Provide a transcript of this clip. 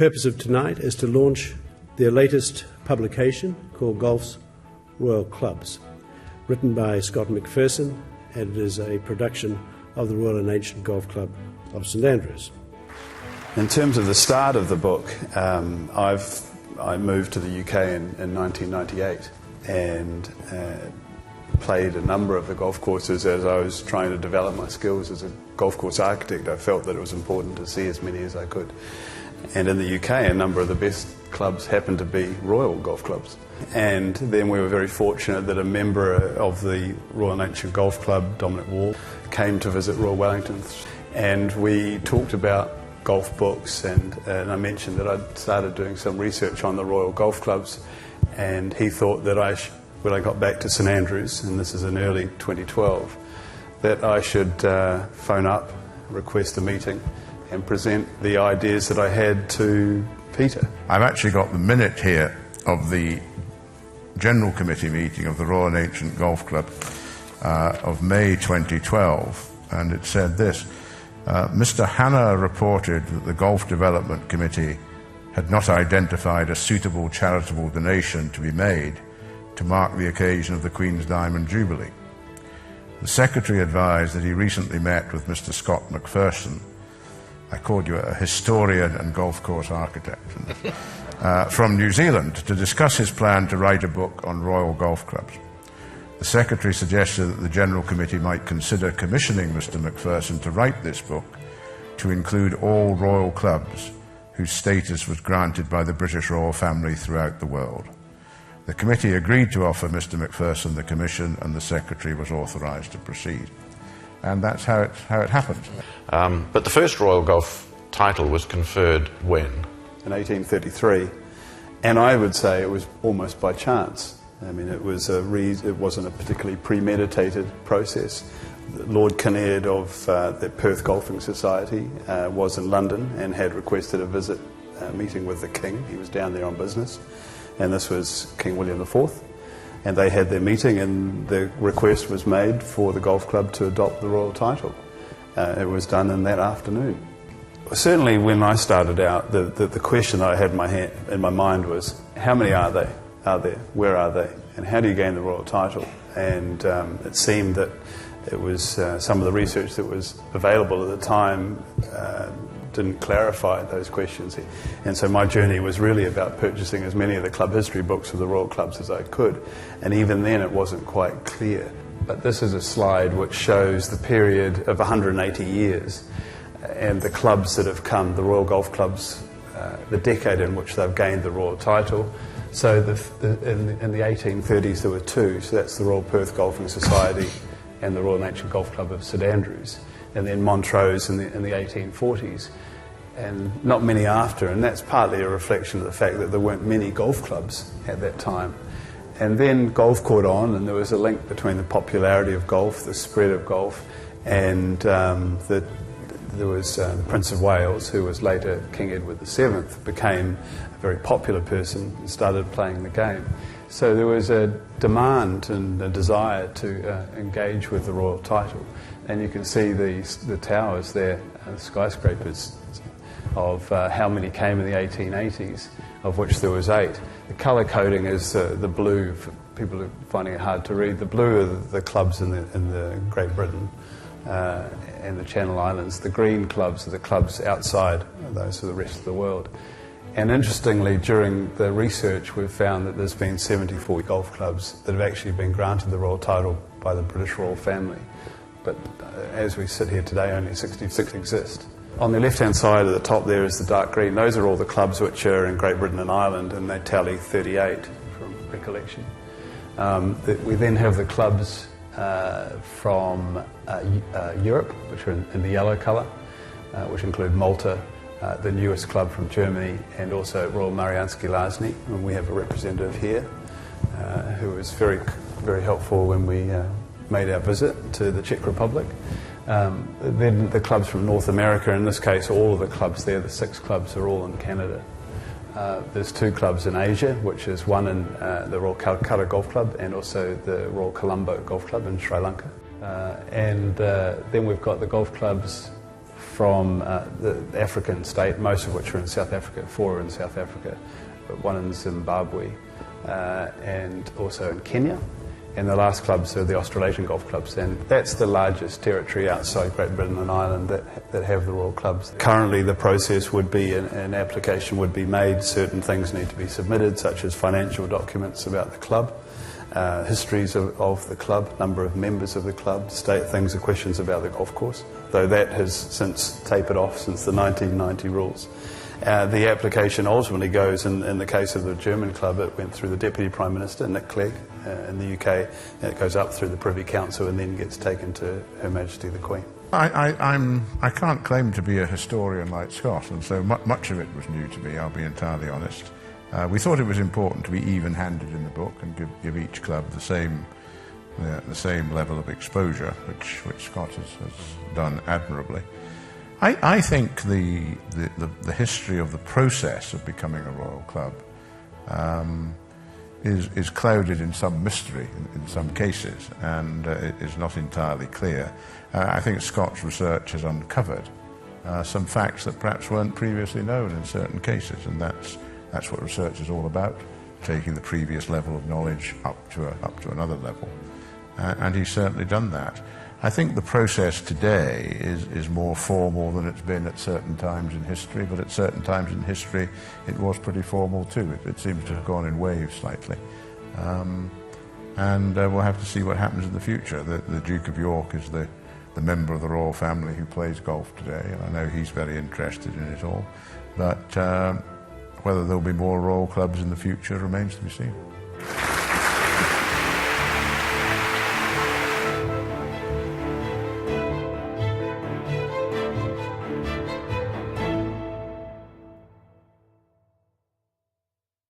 purpose of tonight is to launch their latest publication called Golf's Royal Clubs, written by Scott McPherson, and it is a production of the Royal and Ancient Golf Club of St Andrews. In terms of the start of the book, I moved to the UK in 1998 and played a number of the golf courses as I was trying to develop my skills as a golf course architect. I felt that it was important to see as many as I could. And in the UK, a number of the best clubs happened to be Royal Golf Clubs. And then we were very fortunate that a member of the Royal and Ancient Golf Club, Dominic Wall, came to visit Royal Wellington. And we talked about golf books, and I mentioned that I'd started doing some research on the Royal Golf Clubs, and he thought that when I got back to St Andrews, and this is in early 2012, that I should phone up, request a meeting, and present the ideas that I had to Peter. I've actually got the minute here of the General Committee meeting of the Royal and Ancient Golf Club of May 2012, and it said this: Mr. Hanna reported that the Golf Development Committee had not identified a suitable charitable donation to be made to mark the occasion of the Queen's Diamond Jubilee. The Secretary advised that he recently met with Mr. Scott McPherson, I called you a historian and golf course architect, from New Zealand, to discuss his plan to write a book on Royal Golf Clubs. The Secretary suggested that the General Committee might consider commissioning Mr. McPherson to write this book to include all Royal Clubs whose status was granted by the British Royal Family throughout the world. The committee agreed to offer Mr. McPherson the commission, and the Secretary was authorised to proceed. And that's how it happened. But the first Royal Golf title was conferred when? In 1833, and I would say it was almost by chance. I mean, it wasn't a particularly premeditated process. Lord Kinnaird of the Perth Golfing Society was in London and had requested a visit, meeting with the King. He was down there on business, and this was King William IV. And they had their meeting, and the request was made for the golf club to adopt the royal title. It was done in that afternoon. Certainly when I started out, the question that I had in my mind was, how many are there? Where are they? And how do you gain the royal title? And it seemed that it was some of the research that was available at the time didn't clarify those questions. And so my journey was really about purchasing as many of the club history books of the Royal Clubs as I could. And even then it wasn't quite clear. But this is a slide which shows the period of 180 years and the clubs that have come, the Royal Golf Clubs, the decade in which they've gained the royal title. So in the 1830s there were two, so that's the Royal Perth Golfing Society and the Royal and Ancient Golf Club of St Andrews. And then Montrose in the 1840s, and not many after, and that's partly a reflection of the fact that there weren't many golf clubs at that time. And then golf caught on, and there was a link between the popularity of golf, the spread of golf, and there was the Prince of Wales, who was later King Edward VII, became a very popular person and started playing the game. So there was a demand and a desire to engage with the royal title. And you can see the towers there, the skyscrapers, of how many came in the 1880s, of which there was 8. The colour coding is the blue, for people who are finding it hard to read. The blue are the clubs in the Great Britain and the Channel Islands. The green clubs are the clubs outside, those are the rest of the world. And interestingly, during the research, we've found that there's been 74 golf clubs that have actually been granted the royal title by the British Royal Family. But as we sit here today, only 66 exist. On the left-hand side at the top there is the dark green. Those are all the clubs which are in Great Britain and Ireland, and they tally 38 from recollection. We then have the clubs from Europe, which are in the yellow colour, which include Malta, the newest club from Germany, and also Royal Mariansky Lázny. And we have a representative here who was very, very helpful when we made our visit to the Czech Republic. Then the clubs from North America, in this case all of the clubs there, the 6 clubs, are all in Canada. There's 2 clubs in Asia, which is one in the Royal Calcutta Golf Club and also the Royal Colombo Golf Club in Sri Lanka. And then we've got the golf clubs from the African state, most of which are in South Africa, 4 are in South Africa, but 1 in Zimbabwe, and also in Kenya. And the last clubs are the Australasian golf clubs, and that's the largest territory outside Great Britain and Ireland that have the Royal Clubs. Currently the process would be an application would be made, certain things need to be submitted, such as financial documents about the club, histories of the club, number of members of the club, state things or questions about the golf course, though that has since tapered off since the 1990 rules. The application ultimately goes, in the case of the German club, it went through the Deputy Prime Minister, Nick Clegg, in the UK, and it goes up through the Privy Council and then gets taken to Her Majesty the Queen. I can't claim to be a historian like Scott, and so much of it was new to me, I'll be entirely honest. We thought it was important to be even-handed in the book and give each club the same level of exposure, which Scott has done admirably. I think the history of the process of becoming a Royal Club is clouded in some mystery in some cases, and is not entirely clear. I think Scott's research has uncovered some facts that perhaps weren't previously known in certain cases, and that's what research is all about, taking the previous level of knowledge up to another level, and he's certainly done that. I think the process today is more formal than it's been at certain times in history, but at certain times in history it was pretty formal too. It seems to have gone in waves slightly. And we'll have to see what happens in the future. The Duke of York is the member of the royal family who plays golf today, and I know he's very interested in it all. But whether there'll be more royal clubs in the future remains to be seen.